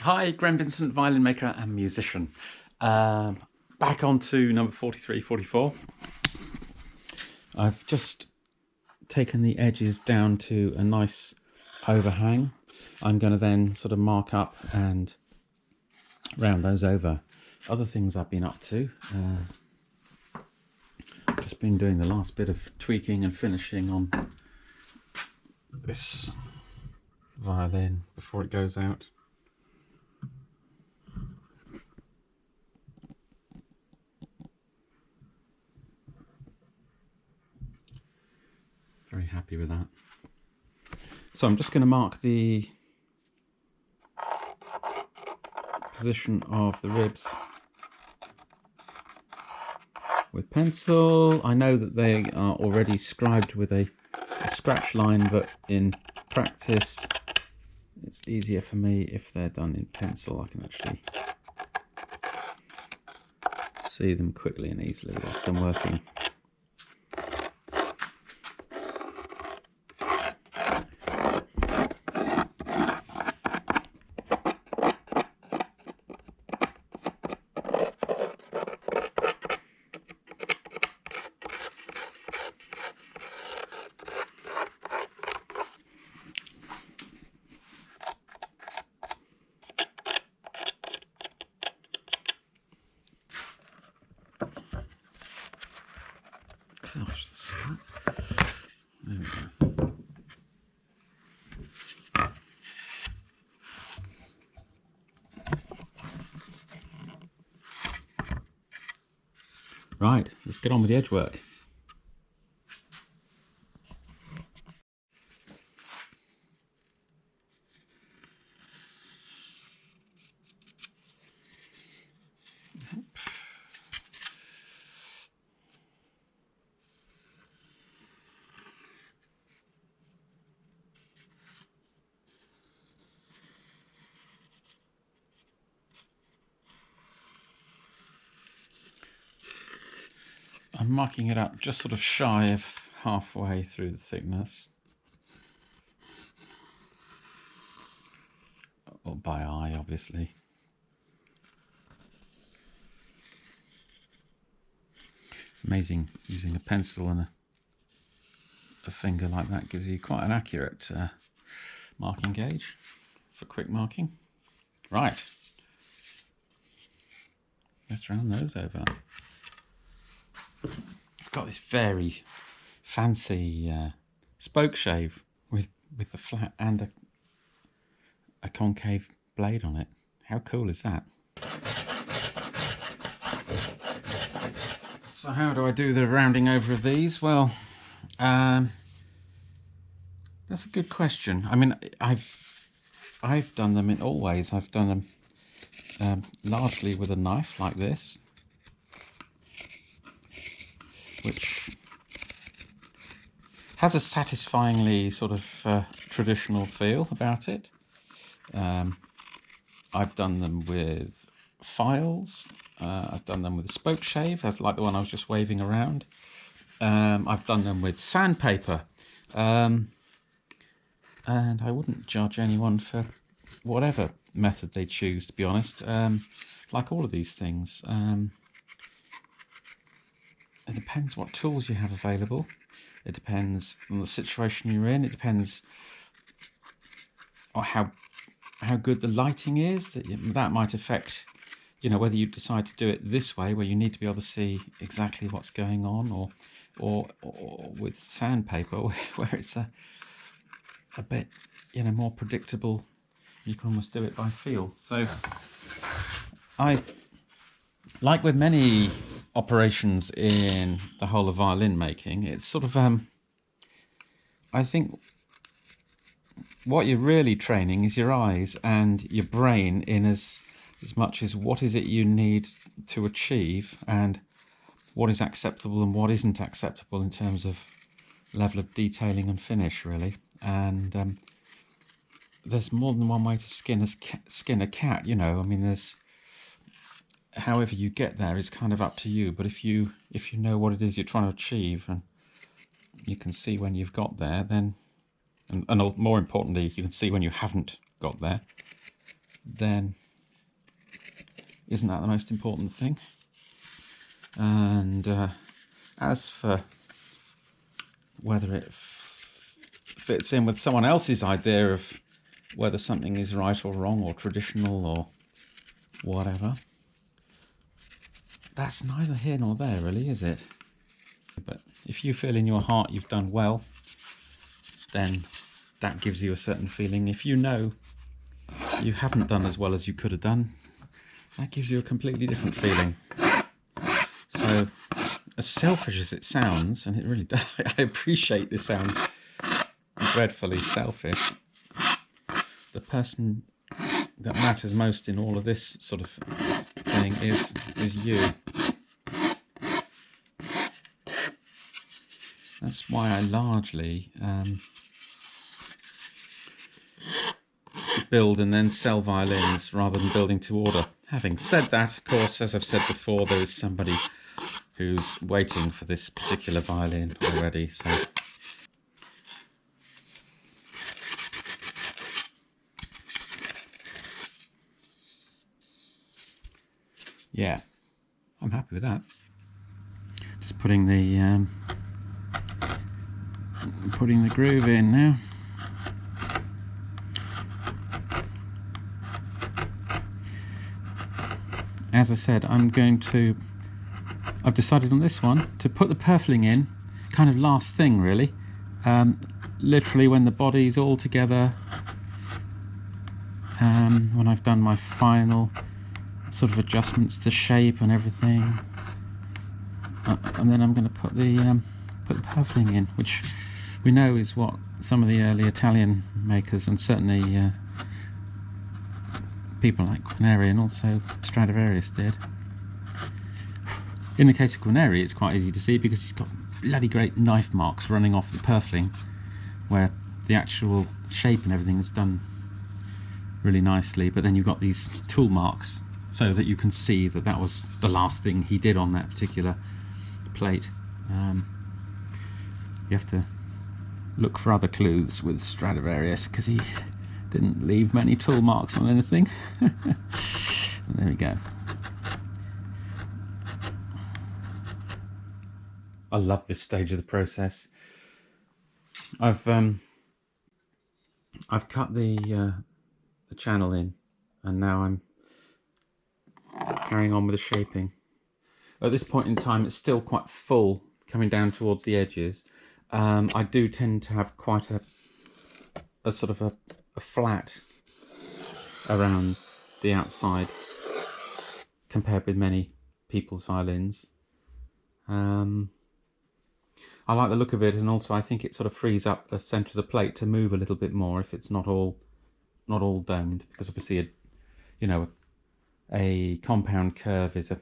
Hi, Graham Vincent, violin maker and musician. Back on to number 43, 44. I've just taken the edges down to a nice overhang. I'm going to then sort of mark up and round those over. Other things I've been up to, just been doing the last bit of tweaking and finishing on this violin before it goes out. Very happy with that. So I'm just going to mark the position of the ribs with pencil. I know that they are already scribed with a scratch line, but in practice it's easier for me if they're done in pencil. I can actually see them quickly and easily whilst I'm working. Gosh, there we go. Right, let's get on with the edge work. I'm marking it up just sort of shy of halfway through the thickness, or by eye obviously. It's amazing using a pencil and a finger like that gives you quite an accurate marking gauge for quick marking. Right, let's round those over. I've got this very fancy spoke shave with the flat and a concave blade on it. How cool is that? So how do I do the rounding over of these? Well, that's a good question. I mean, I've done them in all ways. I've done them largely with a knife like this, which has a satisfyingly sort of traditional feel about it. I've done them with files. I've done them with a spoke shave, as like the one I was just waving around. I've done them with sandpaper. And I wouldn't judge anyone for whatever method they choose, to be honest. Like all of these things. It depends what tools you have available. It depends on the situation you're in. It depends on how good the lighting is. That might affect, you know, whether you decide to do it this way, where you need to be able to see exactly what's going on, or with sandpaper, where it's a bit, you know, more predictable. You can almost do it by feel. So like with many operations in the whole of violin making, it's sort of I think what you're really training is your eyes and your brain in as much as what is it you need to achieve and what is acceptable and what isn't acceptable in terms of level of detailing and finish, really. And there's more than one way to skin a cat, you know. I mean, there's however you get there is kind of up to you, but if you know what it is you're trying to achieve and you can see when you've got there, then and more importantly, you can see when you haven't got there, then isn't that the most important thing? And as for whether it fits in with someone else's idea of whether something is right or wrong or traditional or whatever, that's neither here nor there really, is it? But if you feel in your heart you've done well, then that gives you a certain feeling. If you know you haven't done as well as you could have done, that gives you a completely different feeling. So, as selfish as it sounds, and it really does, I appreciate this sounds dreadfully selfish, the person that matters most in all of this sort of thing is you. That's why I largely build and then sell violins rather than building to order. Having said that, of course, as I've said before, there is somebody who's waiting for this particular violin already, so yeah, I'm happy with that. Just putting the groove in now. As I said, I've decided on this one to put the purfling in kind of last thing really, literally when the body's all together, when I've done my final sort of adjustments to shape and everything, and then I'm going to put the purfling in, which we know is what some of the early Italian makers, and certainly people like Guarneri and also Stradivarius did. In the case of Guarneri, it's quite easy to see because he's got bloody great knife marks running off the purfling, where the actual shape and everything is done really nicely, but then you've got these tool marks so that you can see that that was the last thing he did on that particular plate. You have to look for other clues with Stradivarius because he didn't leave many tool marks on anything. There we go. I love this stage of the process. I've cut the channel in, and now I'm carrying on with the shaping. At this point in time, it's still quite full, coming down towards the edges. I do tend to have quite a sort of a flat around the outside compared with many people's violins. I like the look of it, and also I think it sort of frees up the centre of the plate to move a little bit more if it's not all domed, because obviously a compound curve is a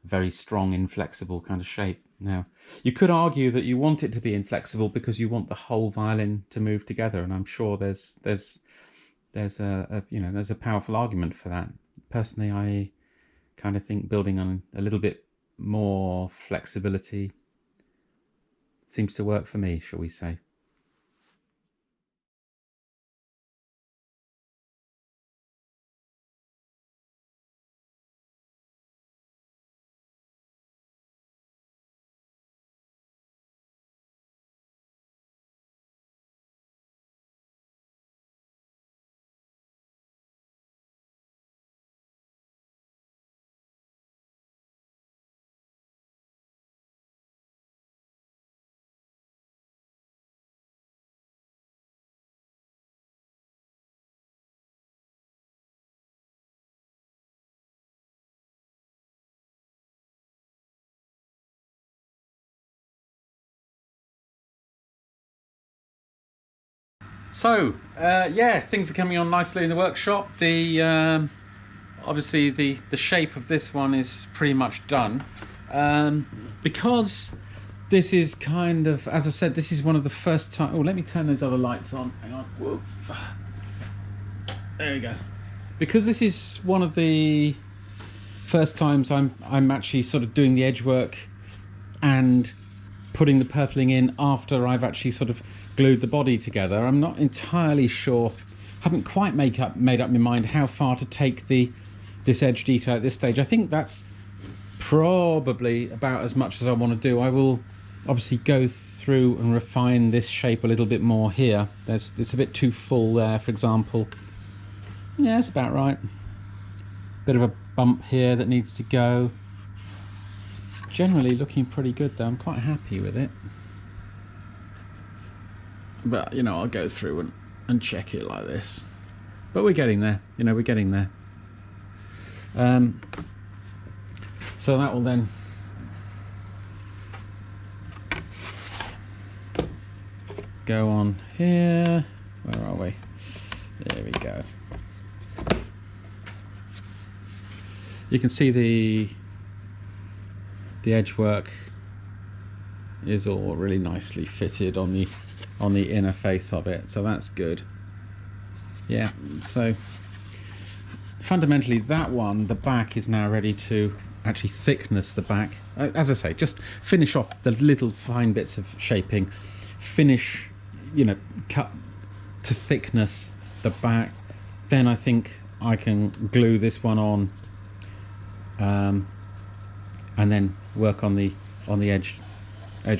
very strong inflexible kind of shape. Now you could argue that you want it to be inflexible because you want the whole violin to move together, and I'm sure there's a powerful argument for that. Personally, I kind of think building on a little bit more flexibility seems to work for me, shall we say. So yeah, things are coming on nicely in the workshop. The obviously the shape of this one is pretty much done, because this is kind of, as I said, this is one of the first time. Oh, let me turn those other lights on. Hang on. Whoa. There we go. Because this is one of the first times I'm actually sort of doing the edge work and putting the purfling in after I've actually sort of glued the body together. I'm not entirely sure haven't quite made up my mind how far to take this edge detail at this stage. I think that's probably about as much as I want to do. I will obviously go through and refine this shape a little bit more here. It's a bit too full there, for example. Yeah, it's about right. Bit of a bump here that needs to go. Generally looking pretty good though. I'm quite happy with it. But you know, I'll go through and check it like this. But we're getting there. You know, we're getting there. So that will then go on here. Where are we? There we go. You can see the edge work is all really nicely fitted on the inner face of it, so that's good. Yeah, so fundamentally that one, the back is now ready to actually thickness the back. As I say, just finish off the little fine bits of shaping, finish, you know, cut to thickness the back. Then I think I can glue this one on, and then work on the edge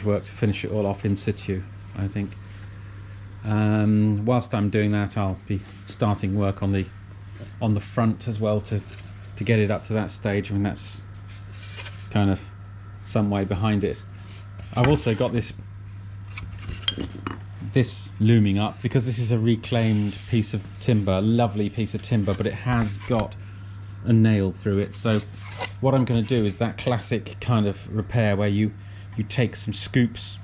work to finish it all off in situ, I think. Whilst I'm doing that, I'll be starting work on the front as well to get it up to that stage. I mean, that's kind of some way behind it. I've also got this looming up because this is a reclaimed piece of timber, lovely piece of timber, but it has got a nail through it. So what I'm going to do is that classic kind of repair where you take some scoops,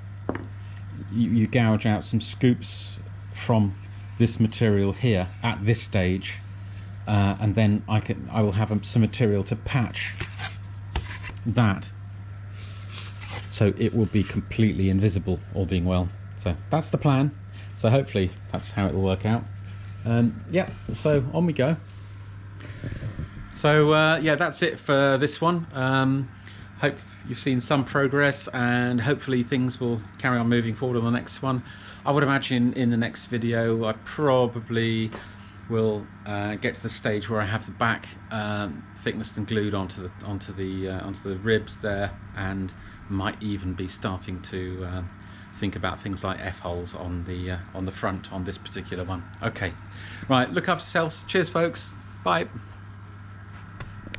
you gouge out some scoops from this material here at this stage, and then I will have some material to patch that so it will be completely invisible, all being well. So that's the plan. So hopefully that's how it will work out. Yeah, so on we go. So yeah, that's it for this one. Hope you've seen some progress, and hopefully things will carry on moving forward on the next one. I would imagine in the next video I probably will get to the stage where I have the back thicknessed and glued onto the ribs there, and might even be starting to think about things like F-holes on the front on this particular one. Okay, right, look after yourselves. Cheers folks, bye.